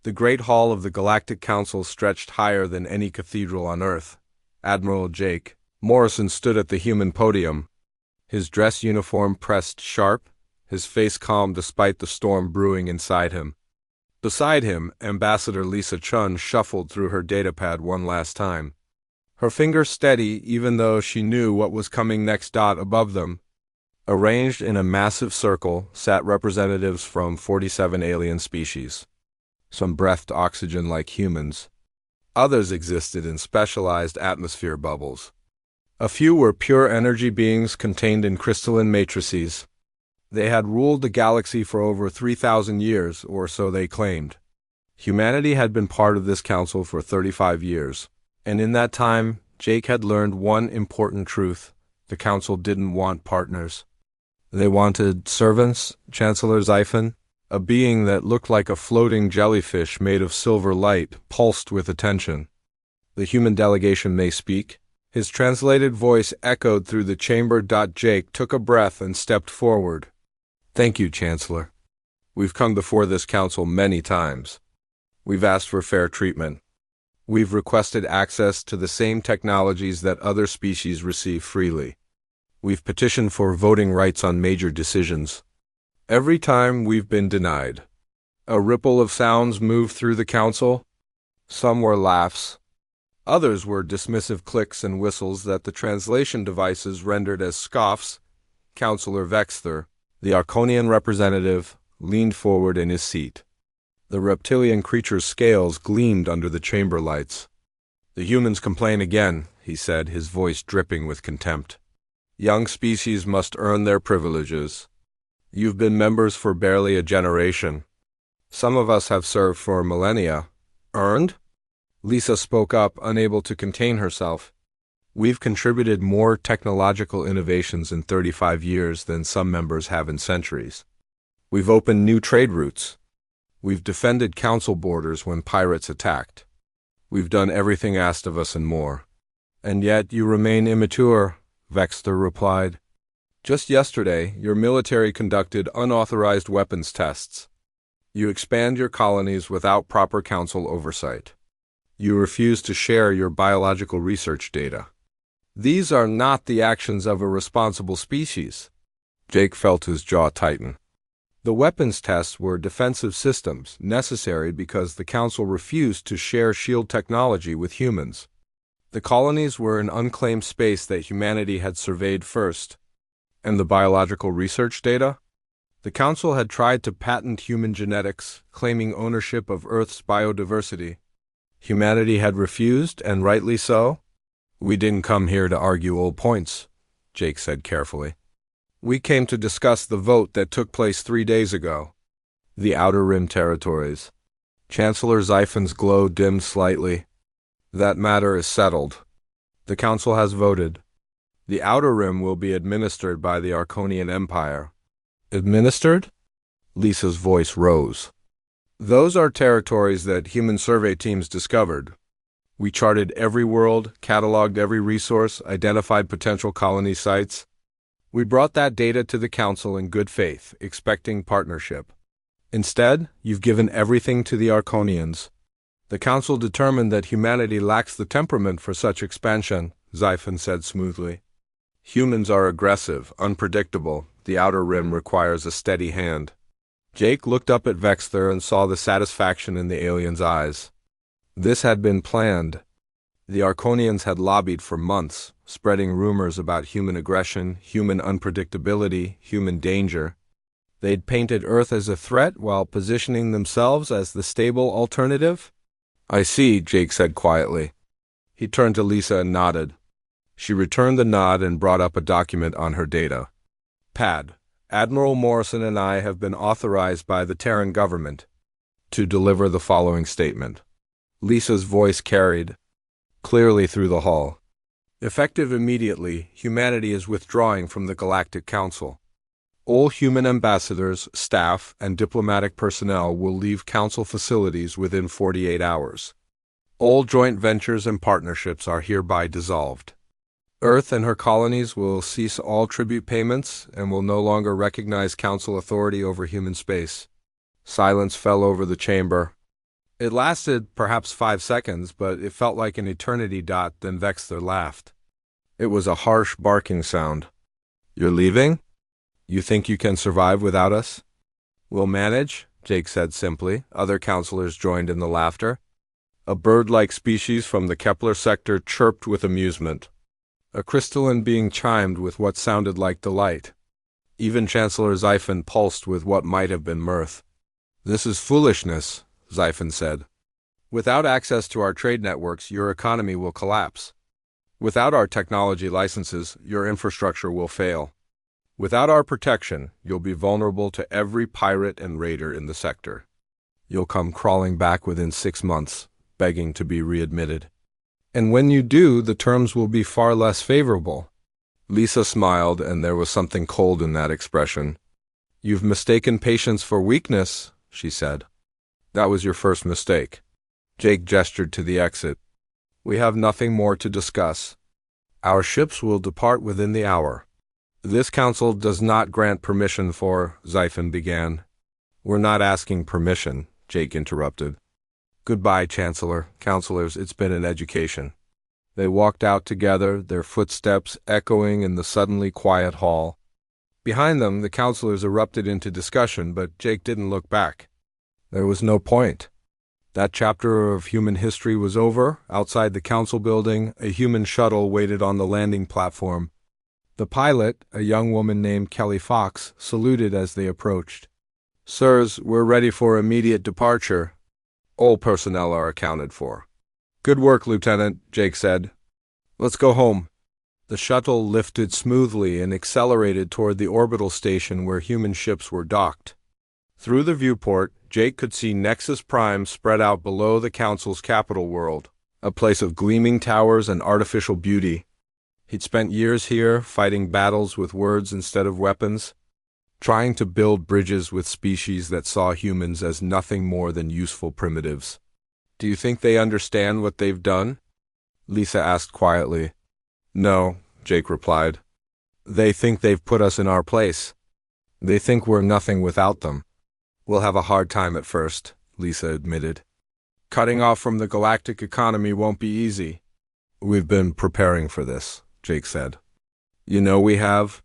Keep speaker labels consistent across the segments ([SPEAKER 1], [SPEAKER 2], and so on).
[SPEAKER 1] The great hall of the Galactic Council stretched higher than any cathedral on Earth. Admiral Jake Morrison stood at the human podium, his dress uniform pressed sharp, his face calm despite the storm brewing inside him. Beside him, Ambassador Lisa Chun shuffled through her datapad one last time. Her fingers steady even though she knew what was coming next. Above them, arranged in a massive circle, sat representatives from 47 alien species. Some breathed oxygen like humans. Others existed in specialized atmosphere bubbles. A few were pure energy beings contained in crystalline matrices. They had ruled the galaxy for over 3,000 years, or so they claimed. Humanity had been part of this council for 35 years, and in that time, Jake had learned one important truth. The council didn't want partners. They wanted servants. Chancellor Xiphon, a being that looked like a floating jellyfish made of silver light, pulsed with attention. The human delegation may speak. His translated voice echoed through the chamber. Jake took a breath and stepped forward. Thank you, Chancellor. We've come before this council many times. We've asked for fair treatment. We've requested access to the same technologies that other species receive freely. We've petitioned for voting rights on major decisions. Every time we've been denied. A ripple of sounds moved through the council. Some were laughs. Others were dismissive clicks and whistles that the translation devices rendered as scoffs. Councillor Vexther, the Arconian representative, leaned forward in his seat. The reptilian creature's scales gleamed under the chamber lights. The humans complain again, he said, his voice dripping with contempt. Young species must earn their privileges. You've been members for barely a generation. Some of us have served for millennia. Earned? Lisa spoke up, unable to contain herself. We've contributed more technological innovations in 35 years than some members have in centuries. We've opened new trade routes. We've defended council borders when pirates attacked. We've done everything asked of us and more. And yet you remain immature, Vexther replied. Just yesterday, your military conducted unauthorized weapons tests. You expand your colonies without proper council oversight. You refuse to share your biological research data. These are not the actions of a responsible species. Jake felt his jaw tighten. The weapons tests were defensive systems, necessary because the Council refused to share shield technology with humans. The colonies were an unclaimed space that humanity had surveyed first. And the biological research data? The Council had tried to patent human genetics, claiming ownership of Earth's biodiversity. Humanity had refused, and rightly so. We didn't come here to argue old points, Jake said carefully. We came to discuss the vote that took place 3 days ago. The Outer Rim territories. Chancellor Xiphon's glow dimmed slightly. That matter is settled. The Council has voted. The Outer Rim will be administered by the Arconian Empire. Administered? Lisa's voice rose. Those are territories that human survey teams discovered. We charted every world, cataloged every resource, identified potential colony sites. We brought that data to the Council in good faith, expecting partnership. Instead, you've given everything to the Arconians. The Council determined that humanity lacks the temperament for such expansion, Xiphon said smoothly. Humans are aggressive, unpredictable. The Outer Rim requires a steady hand. Jake looked up at Vexther and saw the satisfaction in the alien's eyes. This had been planned. The Arconians had lobbied for months, spreading rumors about human aggression, human unpredictability, human danger. They'd painted Earth as a threat while positioning themselves as the stable alternative. I see, Jake said quietly. He turned to Lisa and nodded. She returned the nod and brought up a document on her data. Pad, Admiral Morrison and I have been authorized by the Terran government to deliver the following statement. Lisa's voice carried clearly through the hall. Effective immediately, humanity is withdrawing from the Galactic Council. All human ambassadors, staff, and diplomatic personnel will leave Council facilities within 48 hours. All joint ventures and partnerships are hereby dissolved. Earth and her colonies will cease all tribute payments and will no longer recognize Council authority over human space. Silence fell over the chamber. It lasted perhaps 5 seconds, but it felt like an eternity. Then Vexler laughed. It was a harsh barking sound. You're leaving? You think you can survive without us? We'll manage, Jake said simply. Other counselors joined in the laughter. A bird-like species from the Kepler sector chirped with amusement. A crystalline being chimed with what sounded like delight. Even Chancellor Xiphon pulsed with what might have been mirth. This is foolishness, Xiphon said. Without access to our trade networks, your economy will collapse. Without our technology licenses, your infrastructure will fail. Without our protection, you'll be vulnerable to every pirate and raider in the sector. You'll come crawling back within 6 months, begging to be readmitted. And when you do, the terms will be far less favorable. Lisa smiled, and there was something cold in that expression. You've mistaken patience for weakness, she said. That was your first mistake. Jake gestured to the exit. We have nothing more to discuss. Our ships will depart within the hour. This council does not grant permission for, Xiphon began. We're not asking permission, Jake interrupted. Goodbye, Chancellor. Counselors, it's been an education. They walked out together, their footsteps echoing in the suddenly quiet hall. Behind them, the counselors erupted into discussion, but Jake didn't look back. There was no point. That chapter of human history was over. Outside the council building, a human shuttle waited on the landing platform. The pilot, a young woman named Kelly Fox, saluted as they approached. Sirs, we're ready for immediate departure. All personnel are accounted for. Good work, Lieutenant, Jake said. Let's go home. The shuttle lifted smoothly and accelerated toward the orbital station where human ships were docked. Through the viewport, Jake could see Nexus Prime spread out below the Council's capital world, a place of gleaming towers and artificial beauty. He'd spent years here, fighting battles with words instead of weapons, trying to build bridges with species that saw humans as nothing more than useful primitives. Do you think they understand what they've done? Lisa asked quietly. No, Jake replied. They think they've put us in our place. They think we're nothing without them. We'll have a hard time at first, Lisa admitted. Cutting off from the galactic economy won't be easy. We've been preparing for this, Jake said. You know we have.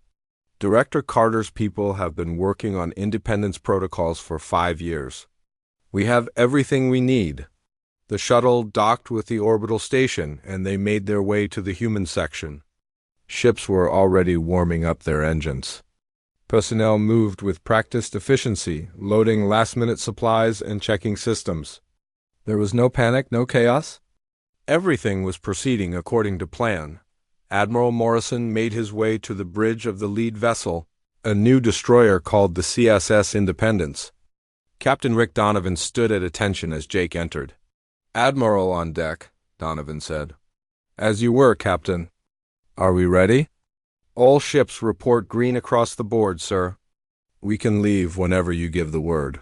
[SPEAKER 1] Director Carter's people have been working on independence protocols for 5 years. We have everything we need. The shuttle docked with the orbital station, and they made their way to the human section. Ships were already warming up their engines. Personnel moved with practiced efficiency, loading last-minute supplies and checking systems. There was no panic, no chaos. Everything was proceeding according to plan. Admiral Morrison made his way to the bridge of the lead vessel, a new destroyer called the CSS Independence. Captain Rick Donovan stood at attention as Jake entered. Admiral on deck, Donovan said. As you were, Captain. Are we ready? All ships report green across the board, sir. We can leave whenever you give the word.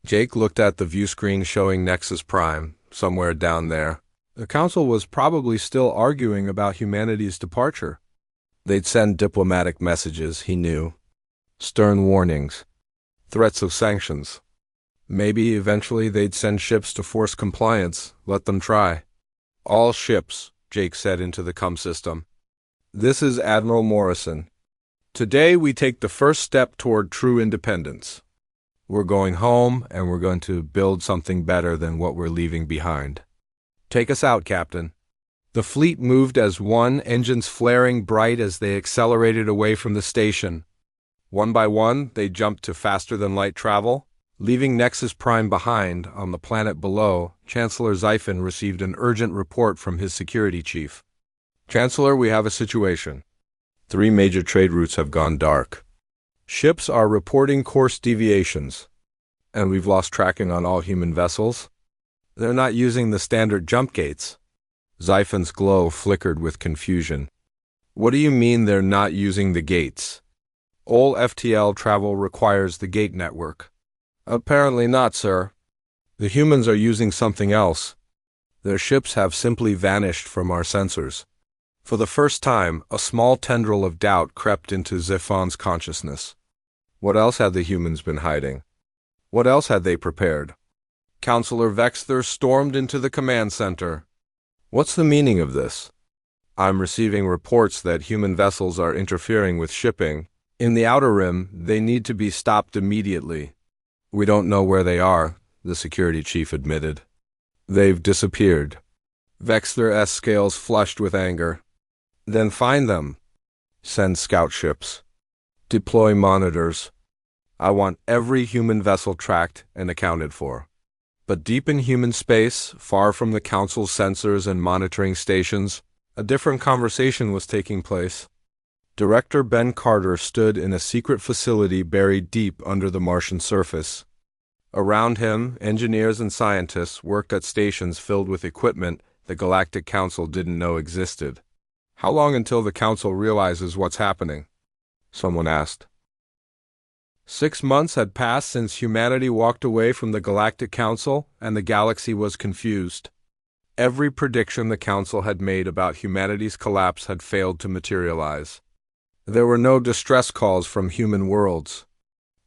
[SPEAKER 1] Jake looked at the view screen showing Nexus Prime, somewhere down there. The Council was probably still arguing about humanity's departure. They'd send diplomatic messages, he knew. Stern warnings. Threats of sanctions. Maybe eventually they'd send ships to force compliance, let them try. All ships, Jake said into the comm system. This is Admiral Morrison. Today we take the first step toward true independence. We're going home, and we're going to build something better than what we're leaving behind. Take us out, Captain. The fleet moved as one, engines flaring bright as they accelerated away from the station. One by one, they jumped to faster-than-light travel. Leaving Nexus Prime behind, on the planet below, Chancellor Xiphon received an urgent report from his security chief. Chancellor, we have a situation. 3 major trade routes have gone dark. Ships are reporting course deviations, and we've lost tracking on all human vessels. They're not using the standard jump gates. Xiphon's glow flickered with confusion. What do you mean they're not using the gates? All FTL travel requires the gate network. Apparently not, sir. The humans are using something else. Their ships have simply vanished from our sensors. For the first time, a small tendril of doubt crept into Xiphon's consciousness. What else had the humans been hiding? What else had they prepared? Counselor Vexter stormed into the command center. What's the meaning of this? I'm receiving reports that human vessels are interfering with shipping. In the Outer Rim, they need to be stopped immediately. We don't know where they are, the security chief admitted. They've disappeared. Vexter's scales flushed with anger. Then find them. Send scout ships. Deploy monitors. I want every human vessel tracked and accounted for. But deep in human space, far from the Council's sensors and monitoring stations, a different conversation was taking place. Director Ben Carter stood in a secret facility buried deep under the Martian surface. Around him, engineers and scientists worked at stations filled with equipment the Galactic Council didn't know existed. How long until the Council realizes what's happening? Someone asked. 6 months had passed since humanity walked away from the Galactic Council, and the galaxy was confused. Every prediction the Council had made about humanity's collapse had failed to materialize. There were no distress calls from human worlds,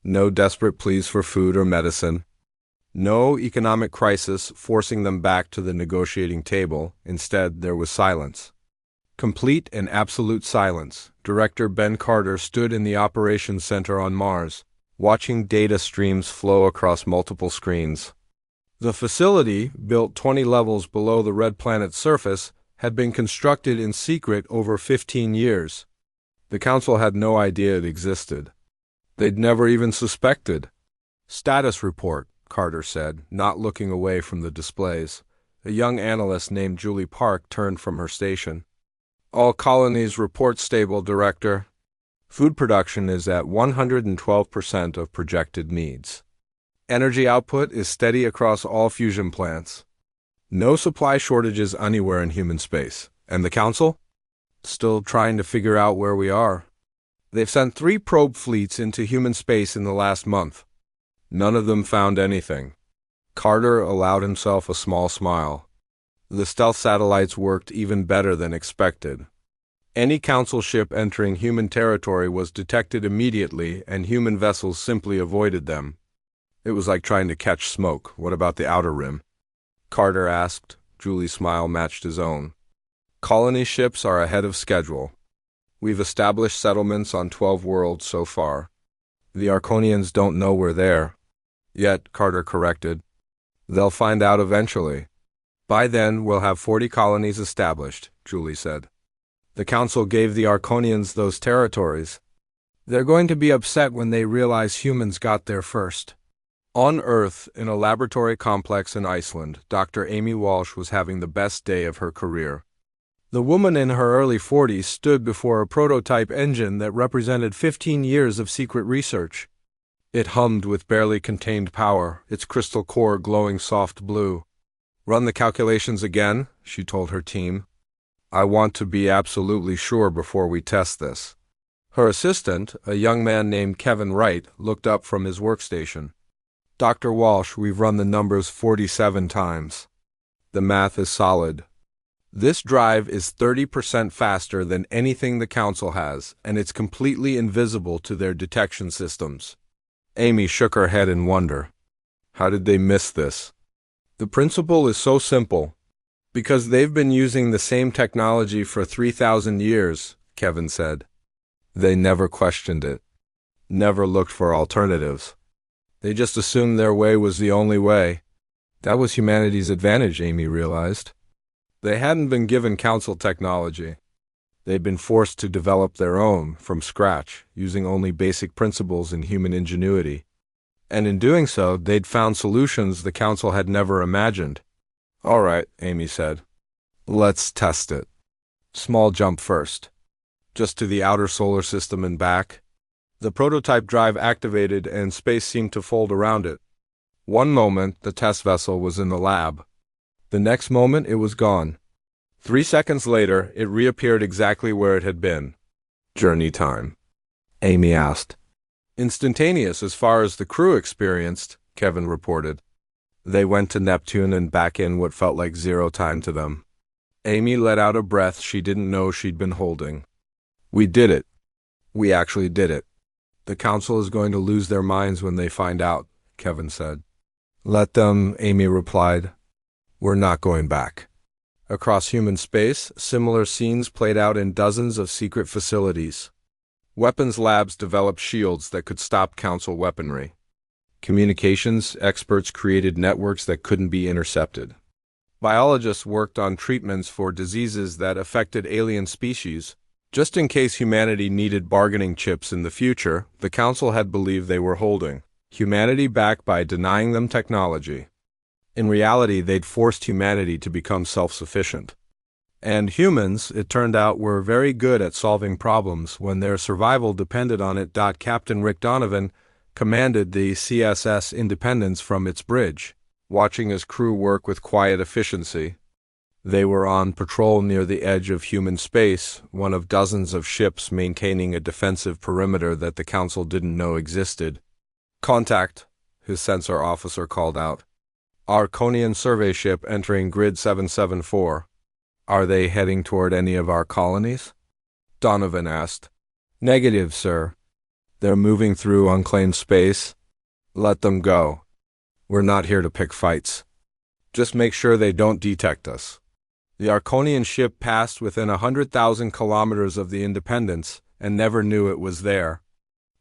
[SPEAKER 1] no desperate pleas for food or medicine, no economic crisis forcing them back to the negotiating table. Instead, there was silence. Complete and absolute silence. Director Ben Carter stood in the operations center on Mars, watching data streams flow across multiple screens. The facility, built 20 levels below the red planet's surface, had been constructed in secret over 15 years. The Council had no idea it existed. They'd never even suspected. Status report, Carter said, not looking away from the displays. A young analyst named Julie Park turned from her station. All colonies report stable, Director. Food production is at 112% of projected needs. Energy output is steady across all fusion plants. No supply shortages anywhere in human space. And the Council? Still trying to figure out where we are. They've sent 3 probe fleets into human space in the last month. None of them found anything. Carter allowed himself a small smile. The stealth satellites worked even better than expected. Any Council ship entering human territory was detected immediately, and human vessels simply avoided them. It was like trying to catch smoke. What about the Outer Rim? Carter asked. Julie's smile matched his own. Colony ships are ahead of schedule. We've established settlements on 12 worlds so far. The Arconians don't know we're there. Yet, Carter corrected. They'll find out eventually. By then, we'll have 40 colonies established, Julie said. The Council gave the Arconians those territories. They're going to be upset when they realize humans got there first. On Earth, in a laboratory complex in Iceland, Dr. Amy Walsh was having the best day of her career. The woman in her early 40s stood before a prototype engine that represented 15 years of secret research. It hummed with barely contained power, its crystal core glowing soft blue. Run the calculations again, she told her team. I want to be absolutely sure before we test this. Her assistant, a young man named Kevin Wright, looked up from his workstation. Dr. Walsh, we've run the numbers 47 times. The math is solid. This drive is 30% faster than anything the Council has, and it's completely invisible to their detection systems. Amy shook her head in wonder. How did they miss this? The principle is so simple. Because they've been using the same technology for 3,000 years, Kevin said. They never questioned it. Never looked for alternatives. They just assumed their way was the only way. That was humanity's advantage, Amy realized. They hadn't been given Council technology. They'd been forced to develop their own, from scratch, using only basic principles in human ingenuity. And in doing so, they'd found solutions the Council had never imagined. All right, Amy said. Let's test it. Small jump first. Just to the outer solar system and back. The prototype drive activated and space seemed to fold around it. One moment, the test vessel was in the lab. The next moment, it was gone. 3 seconds later, it reappeared exactly where it had been. Journey time, Amy asked. Instantaneous as far as the crew experienced, Kevin reported. They went to Neptune and back in what felt like 0 time to them. Amy let out a breath she didn't know she'd been holding. We did it. We actually did it. The Council is going to lose their minds when they find out, Kevin said. Let them, Amy replied. We're not going back. Across human space, similar scenes played out in dozens of secret facilities. Weapons labs developed shields that could stop Council weaponry. Communications experts created networks that couldn't be intercepted. Biologists worked on treatments for diseases that affected alien species. Just in case humanity needed bargaining chips in the future, the Council had believed they were holding humanity back by denying them technology. In reality, they'd forced humanity to become self-sufficient. And humans, it turned out, were very good at solving problems when their survival depended on it. Captain Rick Donovan commanded the CSS Independence from its bridge, watching his crew work with quiet efficiency. They were on patrol near the edge of human space, one of dozens of ships maintaining a defensive perimeter that the Council didn't know existed. Contact, his sensor officer called out. Arconian survey ship entering grid 774. Are they heading toward any of our colonies? Donovan asked. Negative, sir. They're moving through unclaimed space. Let them go. We're not here to pick fights. Just make sure they don't detect us. The Arconian ship passed within 100,000 kilometers of the Independence and never knew it was there.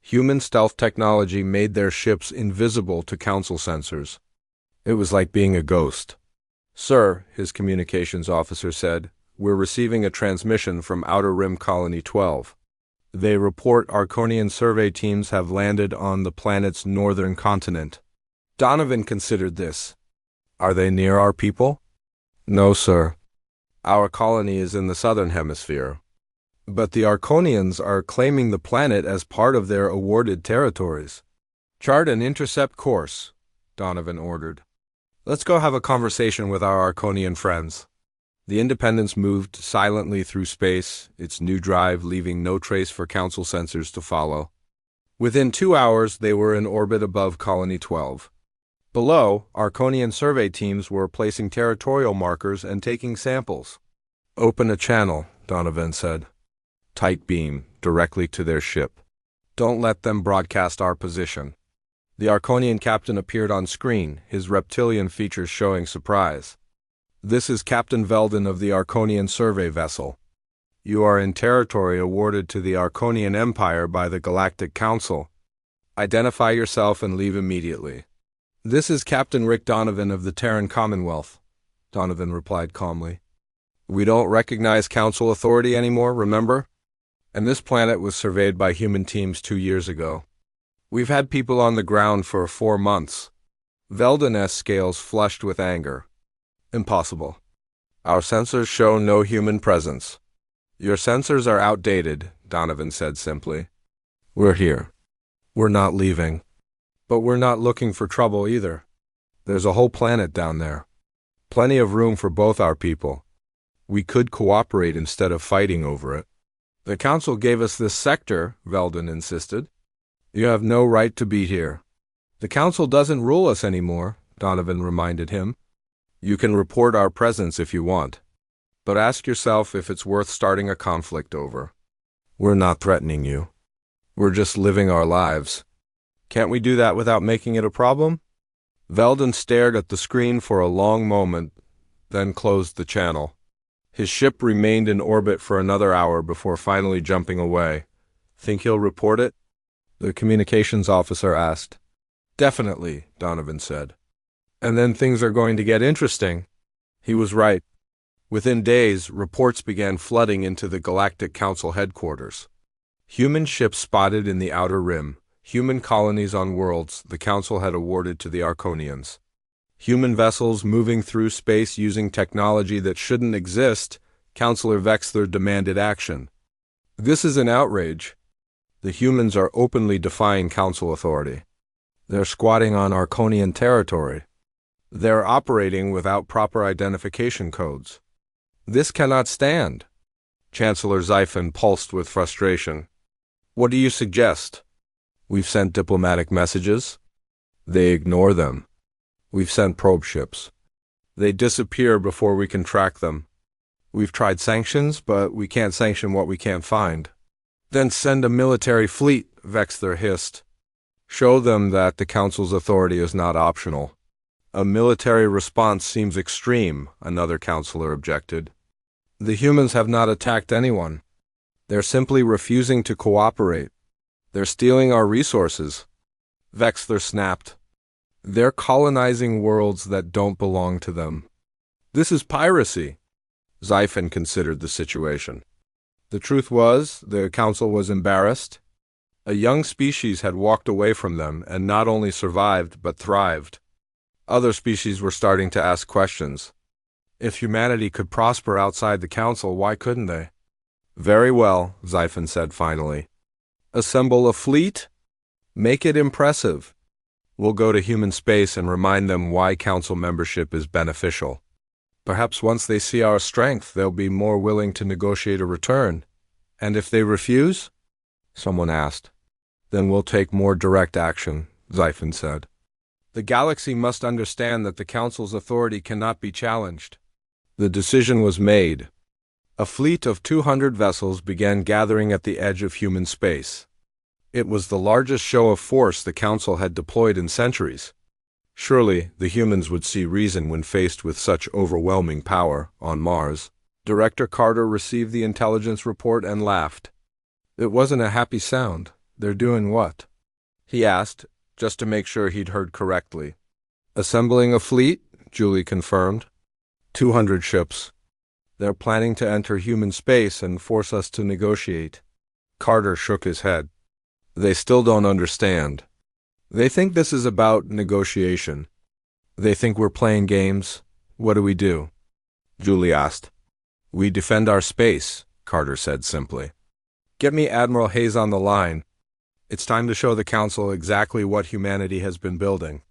[SPEAKER 1] Human stealth technology made their ships invisible to Council sensors. It was like being a ghost. Sir, his communications officer said, we're receiving a transmission from Outer Rim Colony 12. They report Arconian survey teams have landed on the planet's northern continent. Donovan considered this. Are they near our people? No, sir. Our colony is in the southern hemisphere. But the Arconians are claiming the planet as part of their awarded territories. Chart an intercept course, Donovan ordered. Let's go have a conversation with our Arconian friends. The Independence moved silently through space, its new drive leaving no trace for Council sensors to follow. Within 2 hours, they were in orbit above Colony 12. Below, Arconian survey teams were placing territorial markers and taking samples. Open a channel, Donovan said. Tight beam, directly to their ship. Don't let them broadcast our position. The Arconian captain appeared on screen, his reptilian features showing surprise. This is Captain Veldon of the Arconian survey vessel. You are in territory awarded to the Arconian Empire by the Galactic Council. Identify yourself and leave immediately. This is Captain Rick Donovan of the Terran Commonwealth, Donovan replied calmly. We don't recognize Council authority anymore, remember? And this planet was surveyed by human teams 2 years ago. We've had people on the ground for 4 months. Veldon's scales flushed with anger. Impossible. Our sensors show no human presence. Your sensors are outdated, Donovan said simply. We're here. We're not leaving. But we're not looking for trouble either. There's a whole planet down there. Plenty of room for both our people. We could cooperate instead of fighting over it. The Council gave us this sector, Veldon insisted. You have no right to be here. The Council doesn't rule us anymore, Donovan reminded him. You can report our presence if you want. But ask yourself if it's worth starting a conflict over. We're not threatening you. We're just living our lives. Can't we do that without making it a problem? Veldon stared at the screen for a long moment, then closed the channel. His ship remained in orbit for another hour before finally jumping away. Think he'll report it? The communications officer asked. Definitely, Donovan said. And then things are going to get interesting. He was right. Within days, reports began flooding into the Galactic Council headquarters. Human ships spotted in the Outer Rim, human colonies on worlds the Council had awarded to the Arconians. Human vessels moving through space using technology that shouldn't exist, Councillor Vexler demanded action. This is an outrage. The humans are openly defying Council authority. They're squatting on Arconian territory. They're operating without proper identification codes. This cannot stand. Chancellor Xiphon pulsed with frustration. What do you suggest? We've sent diplomatic messages. They ignore them. We've sent probe ships. They disappear before we can track them. We've tried sanctions, but we can't sanction what we can't find. Then send a military fleet, Vexler hissed. Show them that the Council's authority is not optional. A military response seems extreme, another counselor objected. The humans have not attacked anyone. They're simply refusing to cooperate. They're stealing our resources. Vexler snapped. They're colonizing worlds that don't belong to them. This is piracy. Xiphon considered the situation. The truth was, the council was embarrassed. A young species had walked away from them and not only survived, but thrived. Other species were starting to ask questions. If humanity could prosper outside the council, why couldn't they? Very well, Xiphon said finally. Assemble a fleet? Make it impressive. We'll go to human space and remind them why council membership is beneficial. Perhaps once they see our strength, they'll be more willing to negotiate a return. And if they refuse? Someone asked. Then we'll take more direct action, Xiphon said. The galaxy must understand that the council's authority cannot be challenged. The decision was made. A fleet of 200 vessels began gathering at the edge of human space. It was the largest show of force the council had deployed in centuries. Surely, the humans would see reason when faced with such overwhelming power on Mars. Director Carter received the intelligence report and laughed. It wasn't a happy sound. They're doing what? He asked, just to make sure he'd heard correctly. Assembling a fleet, Julie confirmed. 200 ships. They're planning to enter human space and force us to negotiate. Carter shook his head. They still don't understand. They think this is about negotiation. They think we're playing games. What do? Julie asked. We defend our space, Carter said simply. Get me Admiral Hayes on the line. It's time to show the Council exactly what humanity has been building.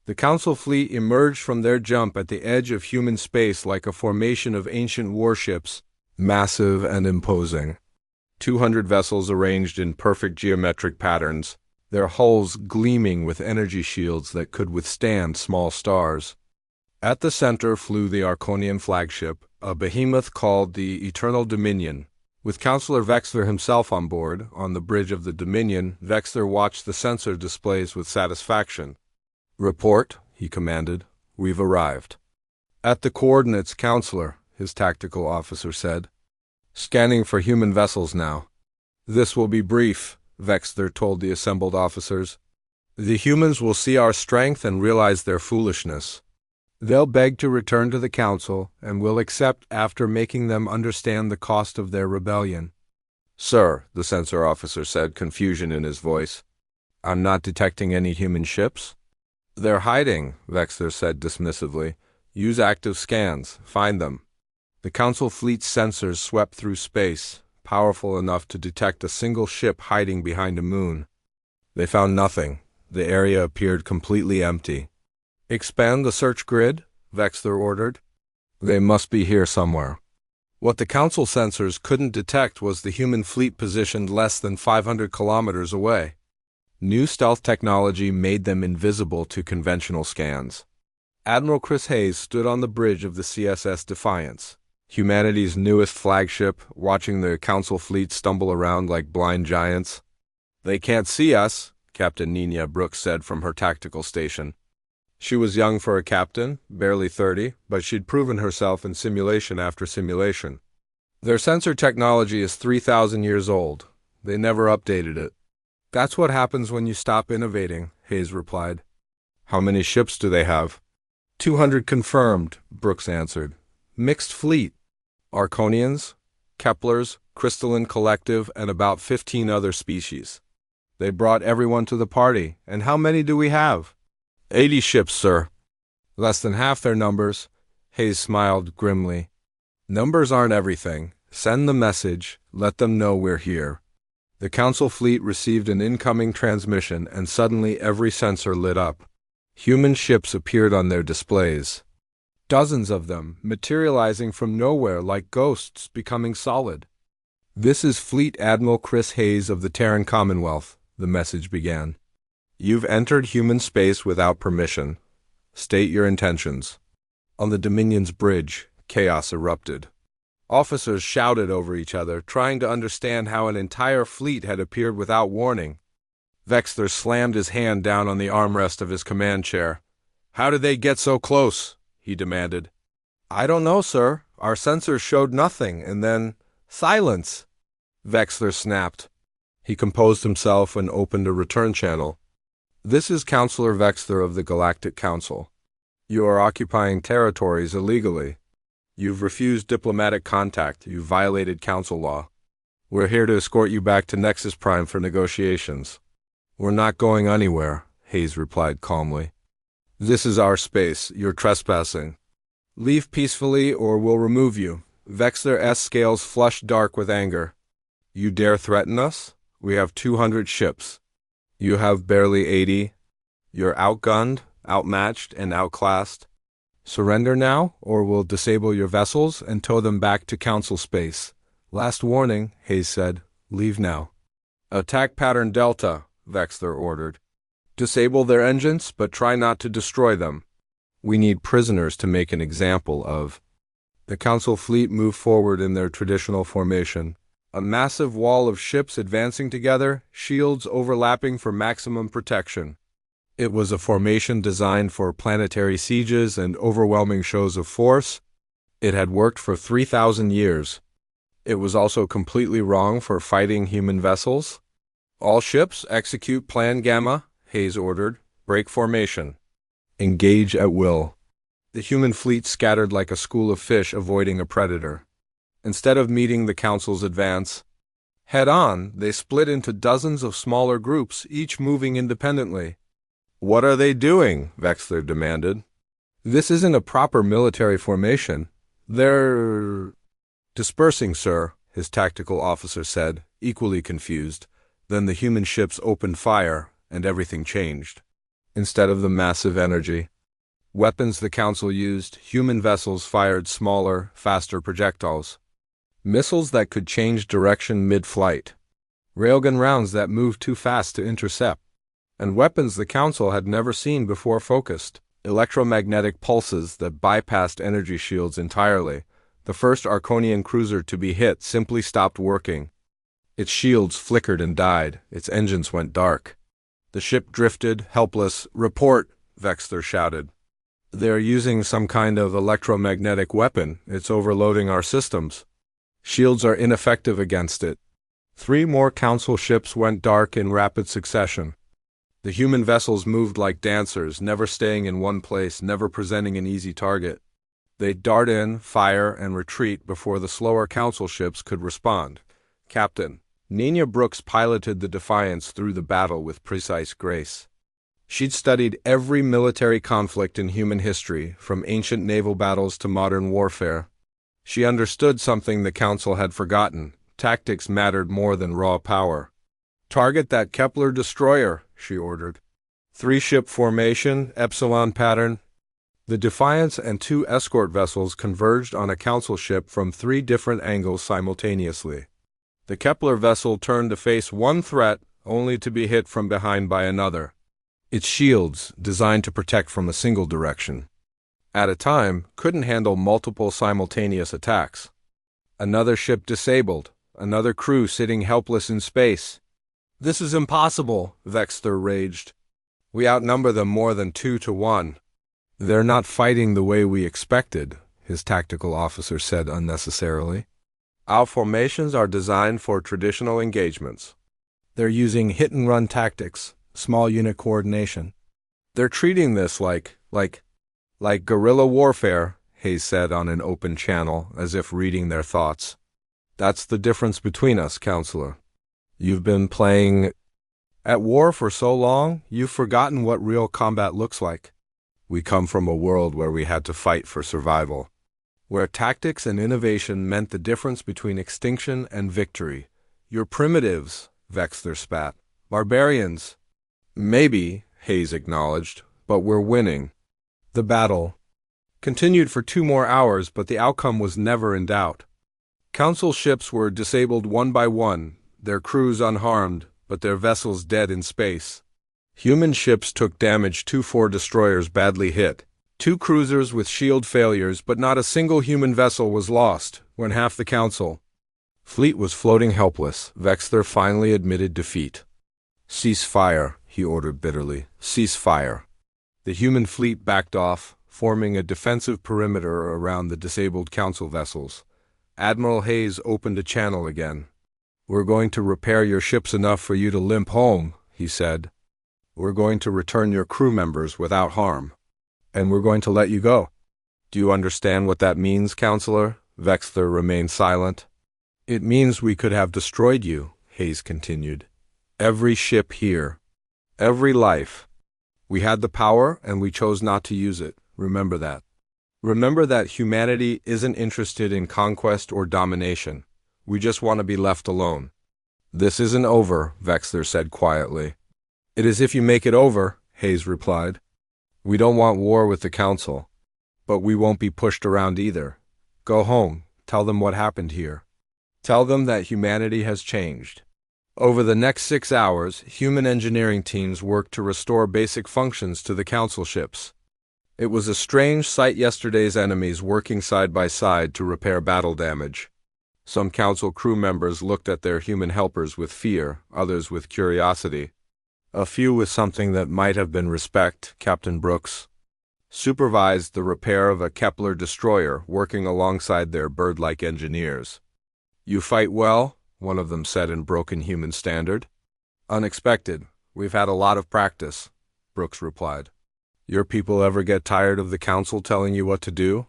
[SPEAKER 1] The Council fleet emerged from their jump at the edge of human space like a formation of ancient warships, massive and imposing. 200 vessels arranged in perfect geometric patterns, their hulls gleaming with energy shields that could withstand small stars. At the center flew the Arconian flagship, a behemoth called the Eternal Dominion. With Counselor Vexler himself on board, on the bridge of the Dominion, Vexler watched the sensor displays with satisfaction. Report, he commanded. We've arrived. At the coordinates, Counselor, his tactical officer said. Scanning for human vessels now. This will be brief, Vexler told the assembled officers. The humans will see our strength and realize their foolishness. They'll beg to return to the Council, and will accept after making them understand the cost of their rebellion. Sir, the sensor officer said, confusion in his voice. I'm not detecting any human ships? They're hiding, Vexler said dismissively. Use active scans. Find them. The Council fleet's sensors swept through space, powerful enough to detect a single ship hiding behind a moon. They found nothing. The area appeared completely empty. Expand the search grid, Vexler ordered. They must be here somewhere. What the Council sensors couldn't detect was the human fleet positioned less than 500 kilometers away. New stealth technology made them invisible to conventional scans. Admiral Chris Hayes stood on the bridge of the CSS Defiance, humanity's newest flagship, watching the Council fleet stumble around like blind giants. They can't see us, Captain Nina Brooks said from her tactical station. She was young for a captain, barely 30, but she'd proven herself in simulation after simulation. Their sensor technology is 3,000 years old. They never updated it. That's what happens when you stop innovating, Hayes replied. How many ships do they have? 200 confirmed, Brooks answered. Mixed fleet. Arconians, Keplers, Crystalline Collective, and about 15 other species. They brought everyone to the party, and how many do we have? 80 ships, sir. Less than half their numbers, Hayes smiled grimly. Numbers aren't everything. Send the message, let them know we're here. The Council fleet received an incoming transmission, and suddenly every sensor lit up. Human ships appeared on their displays. Dozens of them, materializing from nowhere like ghosts becoming solid. This is Fleet Admiral Chris Hayes of the Terran Commonwealth, the message began. You've entered human space without permission. State your intentions. On the Dominion's bridge, chaos erupted. Officers shouted over each other, trying to understand how an entire fleet had appeared without warning. Vexler slammed his hand down on the armrest of his command chair. How did they get so close? He demanded. I don't know, sir. Our sensors showed nothing, and then silence. Vexler snapped. He composed himself and opened a return channel. This is Counselor Vexler of the Galactic Council. You are occupying territories illegally. You've refused diplomatic contact. You've violated council law. We're here to escort you back to Nexus Prime for negotiations. We're not going anywhere, Hayes replied calmly. This is our space. You're trespassing. Leave peacefully or we'll remove you. Vexler's scales flushed dark with anger. You dare threaten us? We have 200 ships. You have barely 80. You're outgunned, outmatched, and outclassed. Surrender now, or we'll disable your vessels and tow them back to Council space. Last warning, Hayes said. Leave now. Attack pattern Delta, Vexler ordered. Disable their engines, but try not to destroy them. We need prisoners to make an example of. The Council fleet moved forward in their traditional formation. A massive wall of ships advancing together, shields overlapping for maximum protection. It was a formation designed for planetary sieges and overwhelming shows of force. It had worked for 3,000 years. It was also completely wrong for fighting human vessels. All ships execute Plan Gamma, Hayes ordered. Break formation. Engage at will. The human fleet scattered like a school of fish avoiding a predator. Instead of meeting the Council's advance head-on, they split into dozens of smaller groups, each moving independently. What are they doing? Vexler demanded. This isn't a proper military formation. They're dispersing, sir, his tactical officer said, equally confused. Then the human ships opened fire, and everything changed. Instead of the massive energy weapons the Council used, human vessels fired smaller, faster projectiles. Missiles that could change direction mid-flight. Railgun rounds that moved too fast to intercept. And weapons the Council had never seen before focused. Electromagnetic pulses that bypassed energy shields entirely. The first Arconian cruiser to be hit simply stopped working. Its shields flickered and died. Its engines went dark. The ship drifted, helpless. Report, Vexler shouted. They're using some kind of electromagnetic weapon. It's overloading our systems. Shields are ineffective against it. 3 more Council ships went dark in rapid succession. The human vessels moved like dancers, never staying in one place, never presenting an easy target. They'd dart in, fire, and retreat before the slower Council ships could respond. Captain Nina Brooks piloted the Defiance through the battle with precise grace. She'd studied every military conflict in human history, from ancient naval battles to modern warfare. She understood something the Council had forgotten. Tactics mattered more than raw power. Target that Kepler destroyer, she ordered. 3-ship formation, Epsilon pattern. The Defiance and 2 escort vessels converged on a Council ship from 3 different angles simultaneously. The Kepler vessel turned to face one threat, only to be hit from behind by another. Its shields, designed to protect from a single direction at a time, couldn't handle multiple simultaneous attacks. Another ship disabled, another crew sitting helpless in space. This is impossible, Vexler raged. We outnumber them more than 2 to 1. They're not fighting the way we expected, his tactical officer said unnecessarily. Our formations are designed for traditional engagements. They're using hit-and-run tactics, small unit coordination. They're treating this like guerrilla warfare, Hayes said on an open channel, as if reading their thoughts. That's the difference between us, Counselor. You've been playing at war for so long, you've forgotten what real combat looks like. We come from a world where we had to fight for survival, where tactics and innovation meant the difference between extinction and victory. You're primitives, Vexler spat. Barbarians. Maybe, Hayes acknowledged, but we're winning. The battle continued for 2 more hours, but the outcome was never in doubt. Council ships were disabled one by one, their crews unharmed, but their vessels dead in space. Human ships took damage, 2 destroyers badly hit, 2 cruisers with shield failures, but not a single human vessel was lost when half the Council fleet was floating helpless. Vexler finally admitted defeat. Cease fire, he ordered bitterly. Cease fire. The human fleet backed off, forming a defensive perimeter around the disabled council vessels. Admiral Hayes opened a channel again. "We're going to repair your ships enough for you to limp home," he said. "We're going to return your crew members without harm. And we're going to let you go." "Do you understand what that means, Counselor?" Vexler remained silent. "It means we could have destroyed you," Hayes continued. "Every ship here. Every life. We had the power, and we chose not to use it. Remember that. Remember that humanity isn't interested in conquest or domination. We just want to be left alone." "This isn't over," Vexler said quietly. "It is if you make it over," Hayes replied. "We don't want war with the Council. But we won't be pushed around either. Go home. Tell them what happened here. Tell them that humanity has changed." Over the next 6 hours, human engineering teams worked to restore basic functions to the Council ships. It was a strange sight, yesterday's enemies working side by side to repair battle damage. Some Council crew members looked at their human helpers with fear, others with curiosity. A few with something that might have been respect. Captain Brooks supervised the repair of a Kepler destroyer working alongside their bird-like engineers. "You fight well," one of them said in broken human standard. "Unexpected. We've had a lot of practice," Brooks replied. "Your people ever get tired of the Council telling you what to do?"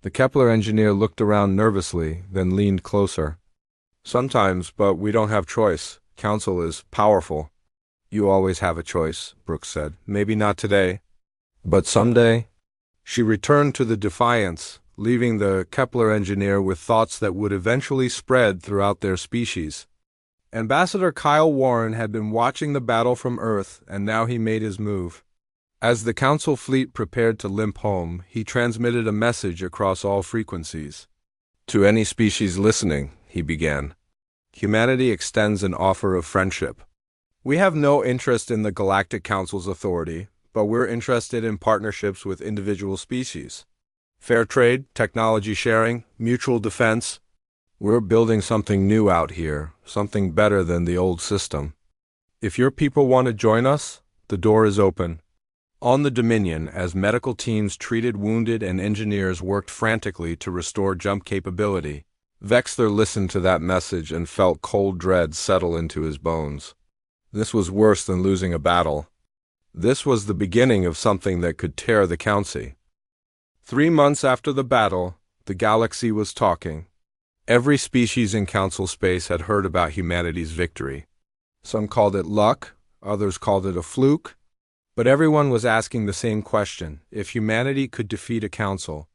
[SPEAKER 1] The Kepler engineer looked around nervously, then leaned closer. "Sometimes, but we don't have choice. Council is powerful." "You always have a choice," Brooks said. "Maybe not today, but someday." She returned to the Defiance, leaving the Kepler engineer with thoughts that would eventually spread throughout their species. Ambassador Kyle Warren had been watching the battle from Earth, and now he made his move. As the Council fleet prepared to limp home, he transmitted a message across all frequencies. "To any species listening," he began, "humanity extends an offer of friendship. We have no interest in the Galactic Council's authority, but we're interested in partnerships with individual species. Fair trade, technology sharing, mutual defense. We're building something new out here, something better than the old system. If your people want to join us, the door is open." On the Dominion, as medical teams treated wounded and engineers worked frantically to restore jump capability, Vexler listened to that message and felt cold dread settle into his bones. This was worse than losing a battle. This was the beginning of something that could tear the Council. 3 months after the battle, the galaxy was talking. Every species in Council space had heard about humanity's victory. Some called it luck, others called it a fluke, but everyone was asking the same question: if humanity could defeat a Council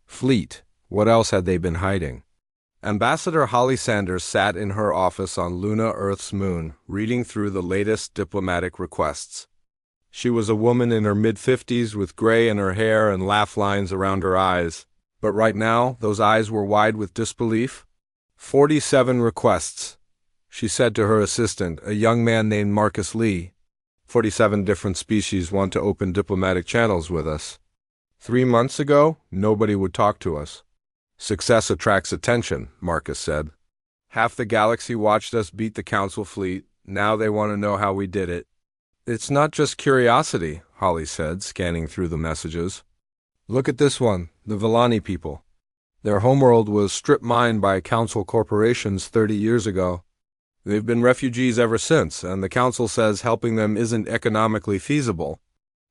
[SPEAKER 1] fleet, what else had they been hiding? Ambassador Holly Sanders sat in her office on Luna, Earth's moon, reading through the latest diplomatic requests. She was a woman in her mid-50s with gray in her hair and laugh lines around her eyes. But right now, those eyes were wide with disbelief. 47 requests, she said to her assistant, a young man named Marcus Lee. 47 different species want to open diplomatic channels with us. 3 months ago, nobody would talk to us. "Success attracts attention," Marcus said. "Half the galaxy watched us beat the Council fleet. Now they want to know how we did it." "It's not just curiosity," Holly said, scanning through the messages. "Look at this one, the Villani people. Their homeworld was strip-mined by Council corporations 30 years ago. They've been refugees ever since, and the Council says helping them isn't economically feasible.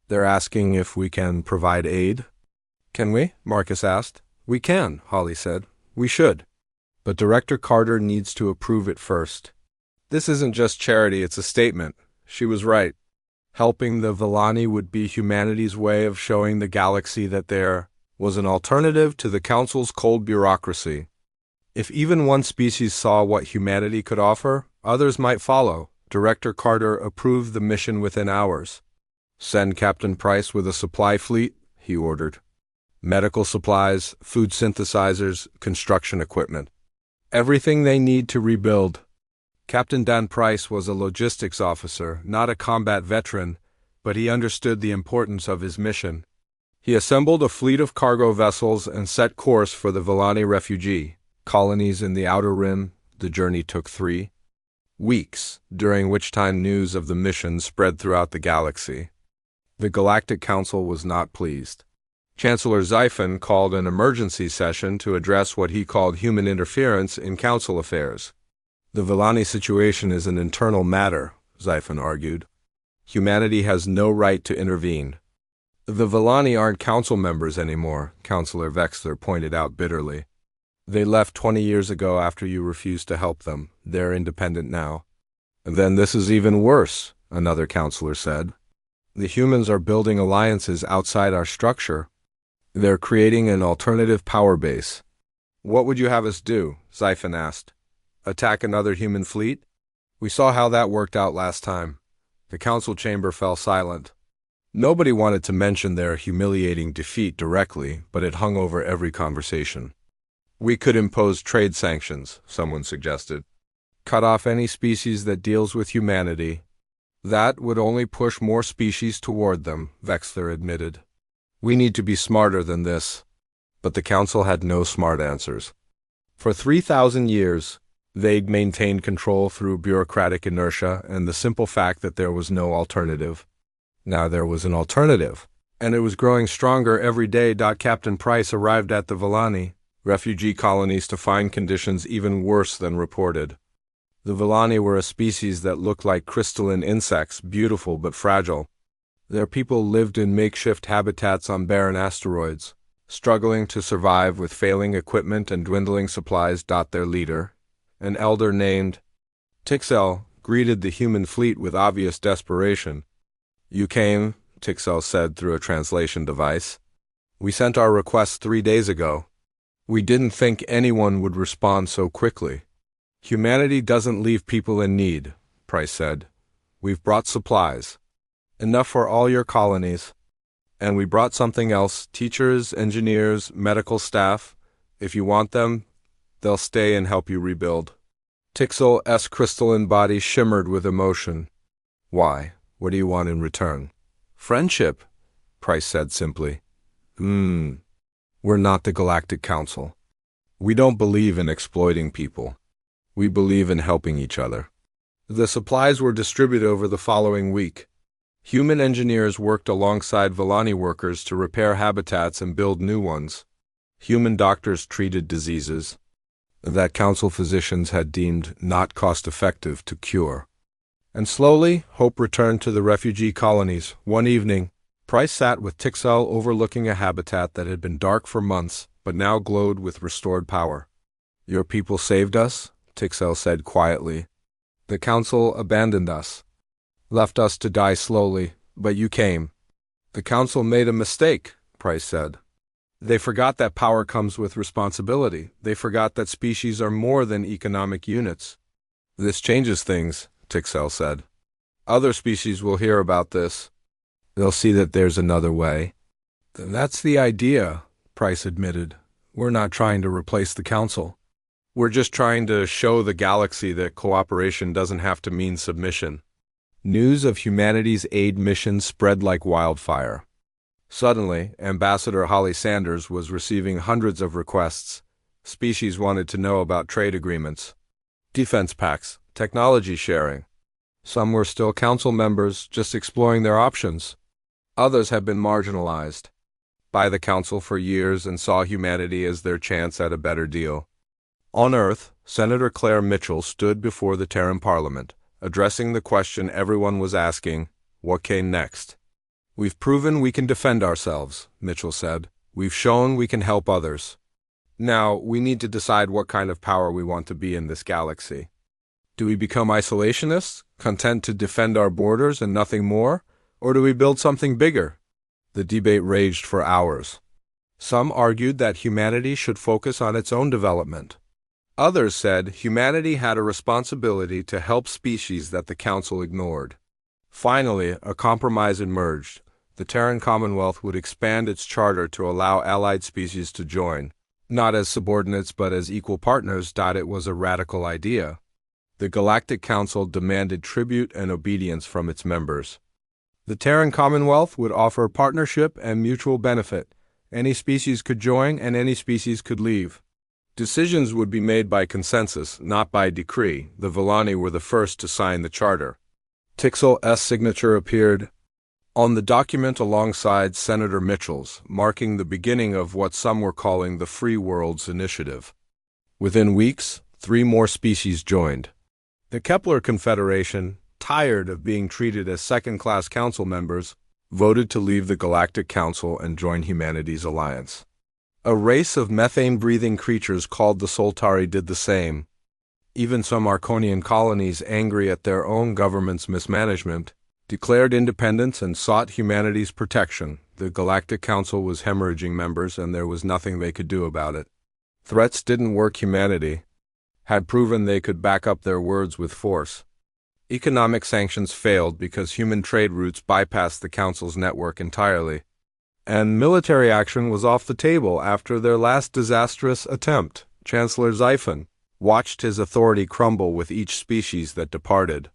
[SPEAKER 1] They're asking if we can provide aid." "Can we?" Marcus asked. "We can," Holly said. "We should. But Director Carter needs to approve it first. This isn't just charity, it's a statement." She was right. Helping the Villani would be humanity's way of showing the galaxy that there was an alternative to the Council's cold bureaucracy. If even one species saw what humanity could offer, others might follow. Director Carter approved the mission within hours. "Send Captain Price with a supply fleet," he ordered. "Medical supplies, food synthesizers, construction equipment. Everything they need to rebuild." Captain Dan Price was a logistics officer, not a combat veteran, but he understood the importance of his mission. He assembled a fleet of cargo vessels and set course for the Villani refugee colonies in the Outer Rim. The journey took 3 weeks, during which time news of the mission spread throughout the galaxy. The Galactic Council was not pleased. Chancellor Xiphon called an emergency session to address what he called human interference in council affairs. The Villani situation is an internal matter, Xiphon argued. Humanity has no right to intervene. The Villani aren't council members anymore, Councillor Vexler pointed out bitterly. They left 20 years ago after you refused to help them. They're independent now. Then this is even worse, another councillor said. The humans are building alliances outside our structure. They're creating an alternative power base. What would you have us do? Xiphon asked. Attack another human fleet? We saw how that worked out last time. The council chamber fell silent. Nobody wanted to mention their humiliating defeat directly, but it hung over every conversation. We could impose trade sanctions, someone suggested. Cut off any species that deals with humanity. That would only push more species toward them, Vexler admitted. We need to be smarter than this. But the council had no smart answers. For 3,000 years, they'd maintained control through bureaucratic inertia and the simple fact that there was no alternative. Now there was an alternative, and it was growing stronger every day. Captain Price arrived at the Villani refugee colonies to find conditions even worse than reported. The Villani were a species that looked like crystalline insects, beautiful but fragile. Their people lived in makeshift habitats on barren asteroids, struggling to survive with failing equipment and dwindling supplies. Their leader, an elder named Tixel, greeted the human fleet with obvious desperation. You came, Tixel said through a translation device. We sent our request 3 days ago. We didn't think anyone would respond so quickly. Humanity doesn't leave people in need, Price said. We've brought supplies. Enough for all your colonies. And we brought something else, teachers, engineers, medical staff. If you want them, they'll stay and help you rebuild. Tixel's crystalline body shimmered with emotion. Why? What do you want in return? Friendship, Price said simply. We're not the Galactic Council. We don't believe in exploiting people. We believe in helping each other. The supplies were distributed over the following week. Human engineers worked alongside Villani workers to repair habitats and build new ones. Human doctors treated diseases that council physicians had deemed not cost-effective to cure. And slowly, hope returned to the refugee colonies. One evening, Price sat with Tixel overlooking a habitat that had been dark for months, but now glowed with restored power. Your people saved us, Tixel said quietly. The council abandoned us, left us to die slowly, but you came. The council made a mistake, Price said. They forgot that power comes with responsibility. They forgot that species are more than economic units. This changes things, Tixel said. Other species will hear about this. They'll see that there's another way. That's the idea, Price admitted. We're not trying to replace the council. We're just trying to show the galaxy that cooperation doesn't have to mean submission. News of humanity's aid mission spread like wildfire. Suddenly, Ambassador Holly Sanders was receiving hundreds of requests. Species wanted to know about trade agreements, defense pacts, technology sharing. Some were still council members, just exploring their options. Others had been marginalized by the council for years and saw humanity as their chance at a better deal. On Earth, Senator Claire Mitchell stood before the Terran Parliament, addressing the question everyone was asking, what came next? We've proven we can defend ourselves, Mitchell said. We've shown we can help others. Now, we need to decide what kind of power we want to be in this galaxy. Do we become isolationists, content to defend our borders and nothing more? Or do we build something bigger? The debate raged for hours. Some argued that humanity should focus on its own development. Others said humanity had a responsibility to help species that the Council ignored. Finally, a compromise emerged. The Terran Commonwealth would expand its charter to allow allied species to join, not as subordinates but as equal partners. It was a radical idea. The Galactic Council demanded tribute and obedience from its members. The Terran Commonwealth would offer partnership and mutual benefit. Any species could join and any species could leave. Decisions would be made by consensus, not by decree. The Villani were the first to sign the charter. Tixel's signature appeared On the document alongside Senator Mitchell's, marking the beginning of what some were calling the Free Worlds Initiative. Within weeks, 3 more species joined. The Kepler Confederation, tired of being treated as second-class council members, voted to leave the Galactic Council and join humanity's alliance. A race of methane-breathing creatures called the Soltari did the same. Even some Arconian colonies, angry at their own government's mismanagement, declared independence and sought humanity's protection. The Galactic Council was hemorrhaging members, and there was nothing they could do about it. Threats didn't work. Humanity had proven they could back up their words with force. Economic sanctions failed because human trade routes bypassed the Council's network entirely. And military action was off the table after their last disastrous attempt. Chancellor Xiphon watched his authority crumble with each species that departed.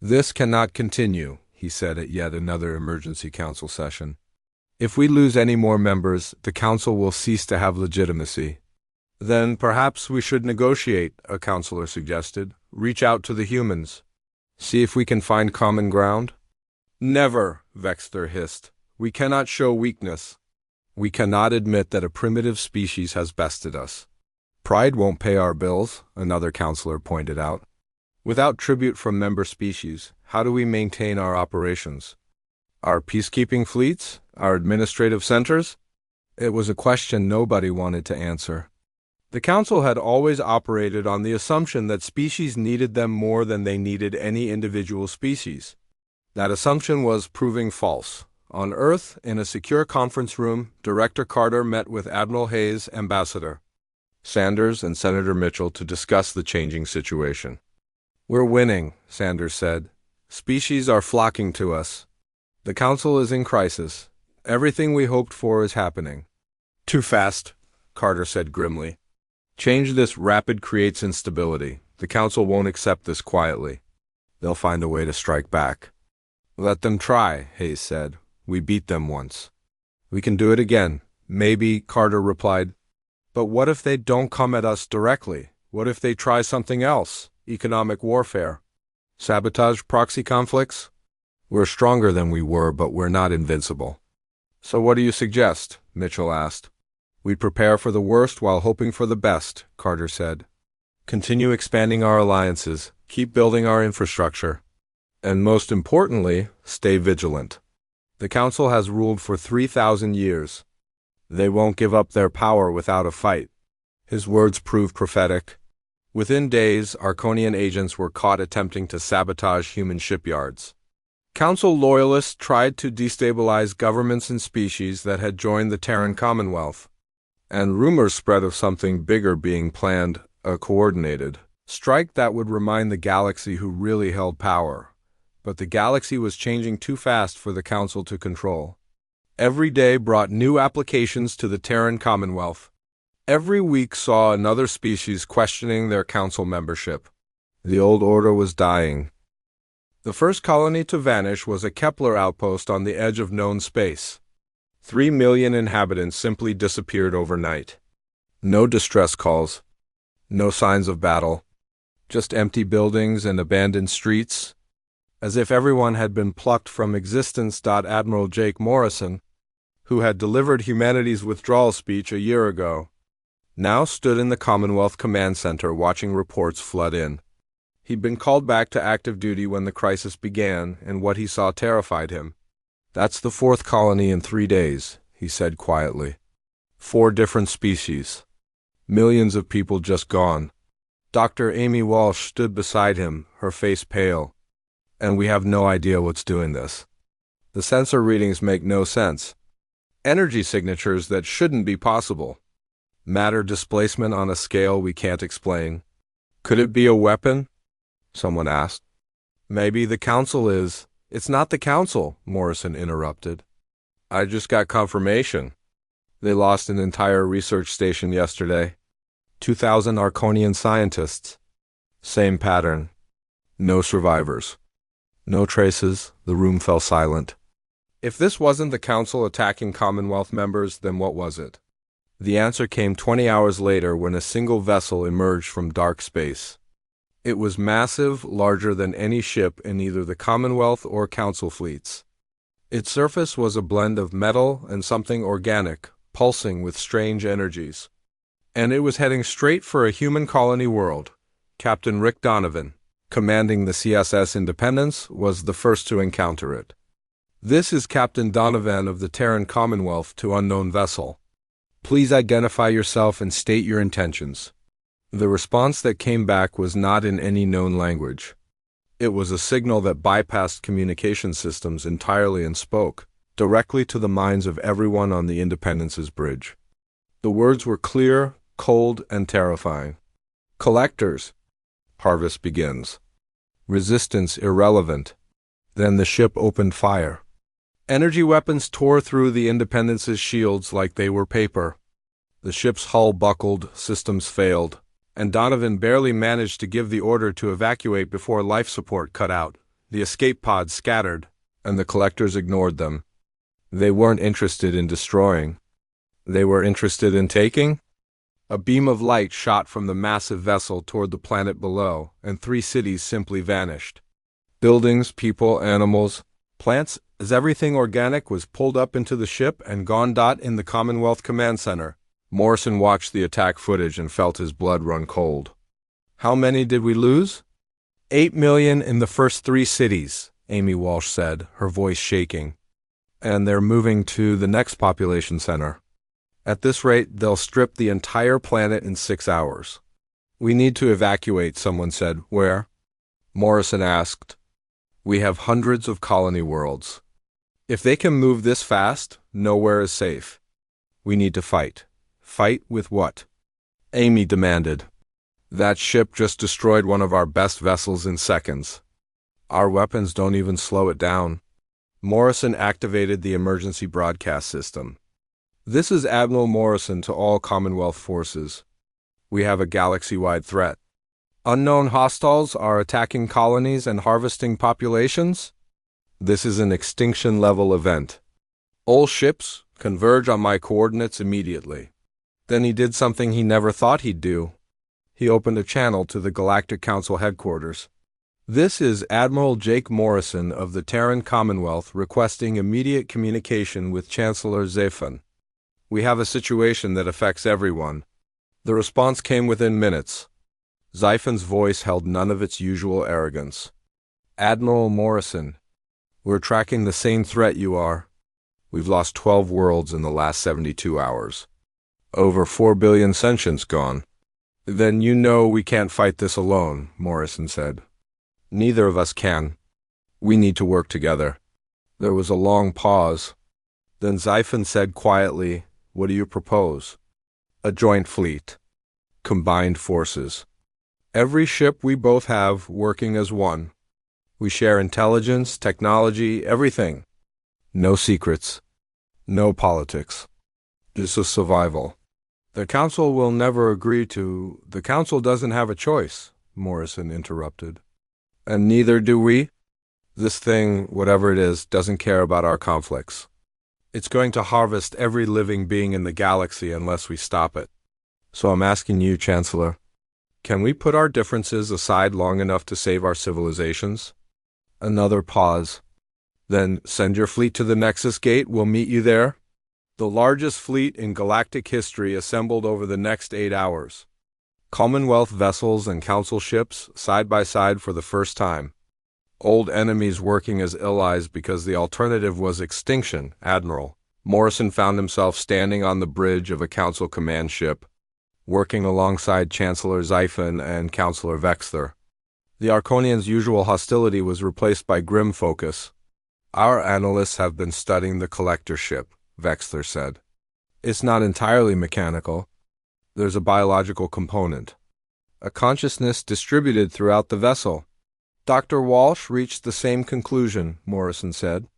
[SPEAKER 1] "This cannot continue," he said at yet another emergency council session. "If we lose any more members, the council will cease to have legitimacy." "Then perhaps we should negotiate," a counselor suggested. "Reach out to the humans. See if we can find common ground." "Never," Vexter hissed. "We cannot show weakness. We cannot admit that a primitive species has bested us." "Pride won't pay our bills," another counselor pointed out. "Without tribute from member species, how do we maintain our operations? Our peacekeeping fleets? Our administrative centers?" It was a question nobody wanted to answer. The Council had always operated on the assumption that species needed them more than they needed any individual species. That assumption was proving false. On Earth, in a secure conference room, Director Carter met with Admiral Hayes, Ambassador Sanders, and Senator Mitchell to discuss the changing situation. "We're winning," Sanders said. "Species are flocking to us. The Council is in crisis. Everything we hoped for is happening." "Too fast," Carter said grimly. "Change this rapid creates instability. The Council won't accept this quietly. They'll find a way to strike back." "Let them try," Hayes said. "We beat them once. We can do it again." "Maybe," Carter replied. "But what if they don't come at us directly? What if they try something else? Economic warfare? Sabotage, proxy conflicts? We're stronger than we were, but we're not invincible." "So what do you suggest?" Mitchell asked. "We prepare for the worst while hoping for the best," Carter said. "Continue expanding our alliances, keep building our infrastructure, and most importantly, stay vigilant. The Council has ruled for 3,000 years. They won't give up their power without a fight." His words proved prophetic. Within days, Arconian agents were caught attempting to sabotage human shipyards. Council loyalists tried to destabilize governments and species that had joined the Terran Commonwealth. And rumors spread of something bigger being planned, a coordinated strike that would remind the galaxy who really held power. But the galaxy was changing too fast for the Council to control. Every day brought new applications to the Terran Commonwealth. Every week saw another species questioning their council membership. The old order was dying. The first colony to vanish was a Kepler outpost on the edge of known space. 3 million inhabitants simply disappeared overnight. No distress calls. No signs of battle. Just empty buildings and abandoned streets. As if everyone had been plucked from existence. Admiral Jake Morrison, who had delivered humanity's withdrawal speech a year ago, now stood in the Commonwealth Command Center watching reports flood in. He'd been called back to active duty when the crisis began, and what he saw terrified him. "That's the 4th colony in 3 days," he said quietly. 4 different species. Millions of people just gone. Dr. Amy Walsh stood beside him, her face pale. "And we have no idea what's doing this. The sensor readings make no sense. Energy signatures that shouldn't be possible. Matter displacement on a scale we can't explain. Could it be a weapon?" someone asked. "Maybe the Council is." "It's not the Council," Morrison interrupted. "I just got confirmation. They lost an entire research station yesterday. 2,000 Arconian scientists. Same pattern. No survivors. No traces." The room fell silent. If this wasn't the Council attacking Commonwealth members, then what was it? The answer came 20 hours later when a single vessel emerged from dark space. It was massive, larger than any ship in either the Commonwealth or Council fleets. Its surface was a blend of metal and something organic, pulsing with strange energies. And it was heading straight for a human colony world. Captain Rick Donovan, commanding the CSS Independence, was the first to encounter it. "This is Captain Donovan of the Terran Commonwealth to unknown vessel. Please identify yourself and state your intentions." The response that came back was not in any known language. It was a signal that bypassed communication systems entirely and spoke directly to the minds of everyone on the Independence's bridge. The words were clear, cold, and terrifying. "Collectors. Harvest begins. Resistance irrelevant." Then the ship opened fire. Energy weapons tore through the Independence's shields like they were paper. The ship's hull buckled, systems failed, and Donovan barely managed to give the order to evacuate before life support cut out. The escape pods scattered, and the collectors ignored them. They weren't interested in destroying. They were interested in taking. A beam of light shot from the massive vessel toward the planet below, and 3 cities simply vanished. Buildings, people, animals, plants, as everything organic was pulled up into the ship and gone. In the Commonwealth Command Center, Morrison watched the attack footage and felt his blood run cold. "How many did we lose?" 8 million in the first 3 cities, Amy Walsh said, her voice shaking. "And they're moving to the next population center. At this rate, they'll strip the entire planet in 6 hours. We need to evacuate," someone said. "Where?" Morrison asked. "We have hundreds of colony worlds. If they can move this fast, nowhere is safe. We need to fight." "Fight with what?" Amy demanded. "That ship just destroyed one of our best vessels in seconds. Our weapons don't even slow it down." Morrison activated the emergency broadcast system. "This is Admiral Morrison to all Commonwealth forces. We have a galaxy-wide threat. Unknown hostiles are attacking colonies and harvesting populations. This is an extinction-level event. All ships converge on my coordinates immediately." Then he did something he never thought he'd do. He opened a channel to the Galactic Council headquarters. "This is Admiral Jake Morrison of the Terran Commonwealth requesting immediate communication with Chancellor Zephan. We have a situation that affects everyone." The response came within minutes. Zephan's voice held none of its usual arrogance. "Admiral Morrison, we're tracking the same threat you are. We've lost 12 worlds in the last 72 hours. Over 4 billion sentients gone." "Then you know we can't fight this alone," Morrison said. "Neither of us can. We need to work together." There was a long pause. Then Zephan said quietly, "What do you propose?" "A joint fleet. Combined forces. Every ship we both have working as one. We share intelligence, technology, everything. No secrets. No politics. Just a survival." "The Council will never agree to—" "The Council doesn't have a choice," Morrison interrupted. "And neither do we. This thing, whatever it is, doesn't care about our conflicts. It's going to harvest every living being in the galaxy unless we stop it. So I'm asking you, Chancellor, can we put our differences aside long enough to save our civilizations?" Another pause. "Then send your fleet to the Nexus Gate. We'll meet you there." The largest fleet in galactic history assembled over the next 8 hours. Commonwealth vessels and Council ships side by side for the first time. Old enemies working as allies because the alternative was extinction. Admiral Morrison found himself standing on the bridge of a Council command ship, working alongside Chancellor Zephan and Councillor Vexler. The Arconians' usual hostility was replaced by grim focus. "Our analysts have been studying the collector ship," Vexler said. "It's not entirely mechanical. There's a biological component. A consciousness distributed throughout the vessel." "Dr. Walsh reached the same conclusion," Morrison said.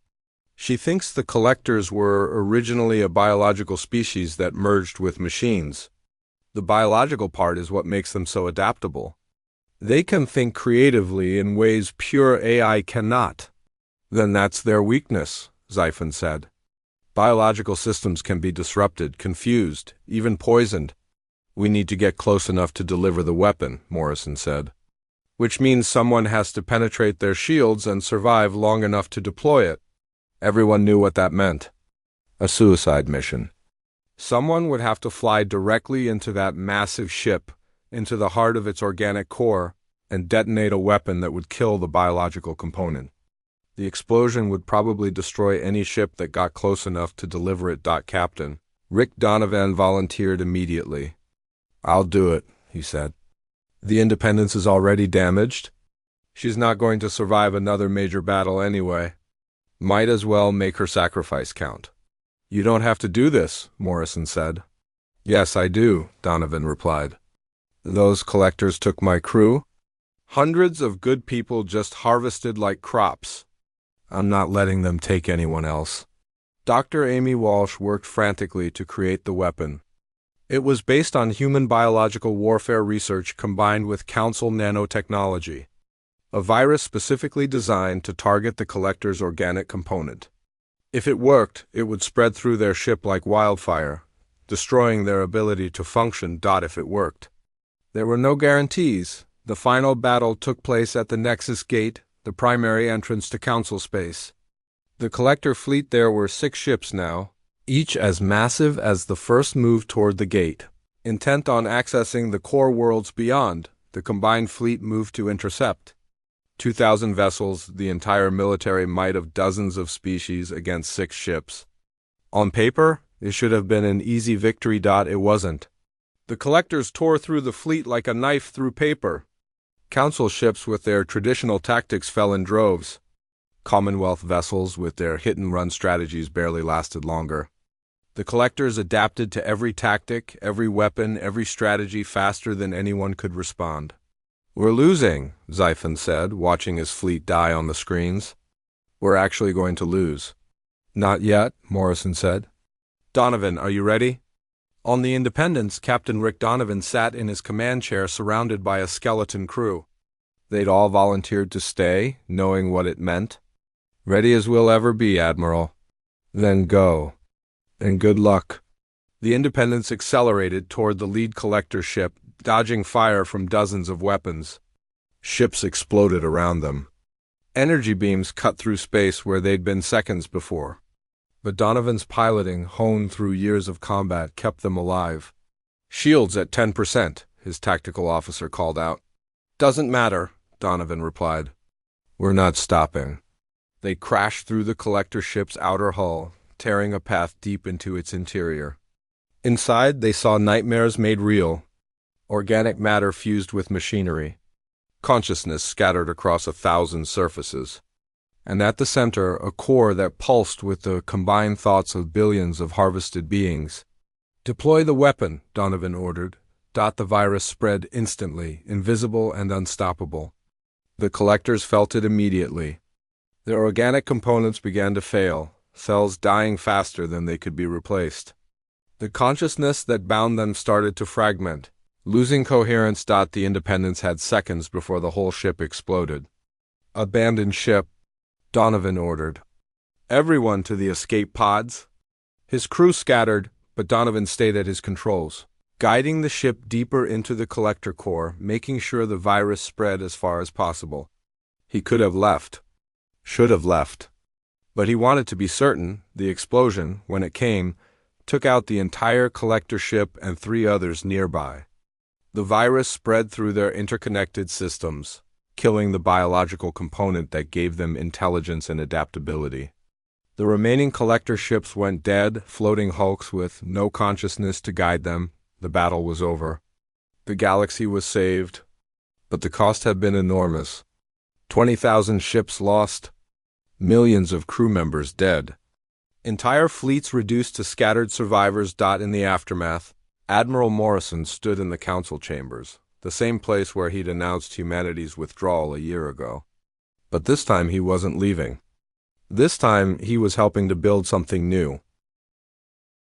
[SPEAKER 1] "She thinks the collectors were originally a biological species that merged with machines. The biological part is what makes them so adaptable. They can think creatively in ways pure AI cannot." "Then that's their weakness," Zephan said. "Biological systems can be disrupted, confused, even poisoned." "We need to get close enough to deliver the weapon," Morrison said. "Which means someone has to penetrate their shields and survive long enough to deploy it." Everyone knew what that meant. A suicide mission. Someone would have to fly directly into that massive ship, into the heart of its organic core, and detonate a weapon that would kill the biological component. The explosion would probably destroy any ship that got close enough to deliver it. Captain Rick Donovan volunteered immediately. "I'll do it," he said. "The Independence is already damaged. She's not going to survive another major battle anyway. Might as well make her sacrifice count." "You don't have to do this," Morrison said. "Yes, I do," Donovan replied. "Those collectors took my crew. Hundreds of good people just harvested like crops. I'm not letting them take anyone else." Dr. Amy Walsh worked frantically to create the weapon. It was based on human biological warfare research combined with Council nanotechnology, a virus specifically designed to target the collector's organic component. If it worked, it would spread through their ship like wildfire, destroying their ability to function. If it worked. There were no guarantees. The final battle took place at the Nexus Gate, the primary entrance to Council space. The collector fleet there were 6 ships now, each as massive as the first move toward the gate. Intent on accessing the core worlds beyond, the combined fleet moved to intercept. 2,000 vessels, the entire military might of dozens of species against 6 ships. On paper, it should have been an easy victory. It wasn't. The collectors tore through the fleet like a knife through paper. Council ships with their traditional tactics fell in droves. Commonwealth vessels with their hit-and-run strategies barely lasted longer. The collectors adapted to every tactic, every weapon, every strategy faster than anyone could respond. "We're losing," Xiphon said, watching his fleet die on the screens. "We're actually going to lose." "Not yet," Morrison said. "Donovan, are you ready?" On the Independence, Captain Rick Donovan sat in his command chair surrounded by a skeleton crew. They'd all volunteered to stay, knowing what it meant. "Ready as we'll ever be, Admiral." "Then go. And good luck." The Independence accelerated toward the lead collector ship, dodging fire from dozens of weapons. Ships exploded around them. Energy beams cut through space where they'd been seconds before. But Donovan's piloting, honed through years of combat, kept them alive. "Shields at 10%, his tactical officer called out. "Doesn't matter," Donovan replied. "We're not stopping." They crashed through the collector ship's outer hull, tearing a path deep into its interior. Inside, they saw nightmares made real. Organic matter fused with machinery. Consciousness scattered across 1,000 surfaces. And at the center, a core that pulsed with the combined thoughts of billions of harvested beings. "Deploy the weapon," Donovan ordered. The virus spread instantly, invisible and unstoppable. The collectors felt it immediately. Their organic components began to fail, cells dying faster than they could be replaced. The consciousness that bound them started to fragment, losing coherence. The Independence had seconds before the whole ship exploded. "Abandon ship," Donovan ordered. "Everyone to the escape pods." His crew scattered, but Donovan stayed at his controls, guiding the ship deeper into the collector core, making sure the virus spread as far as possible. He could have left. Should have left. But he wanted to be certain. The explosion, when it came, took out the entire collector ship and 3 others nearby. The virus spread through their interconnected systems, killing the biological component that gave them intelligence and adaptability. The remaining collector ships went dead, floating hulks with no consciousness to guide them. The battle was over. The galaxy was saved. But the cost had been enormous. 20,000 ships lost. Millions of crew members dead. Entire fleets reduced to scattered survivors. In the aftermath, Admiral Morrison stood in the council chambers, the same place where he'd announced humanity's withdrawal a year ago. But this time he wasn't leaving. This time he was helping to build something new.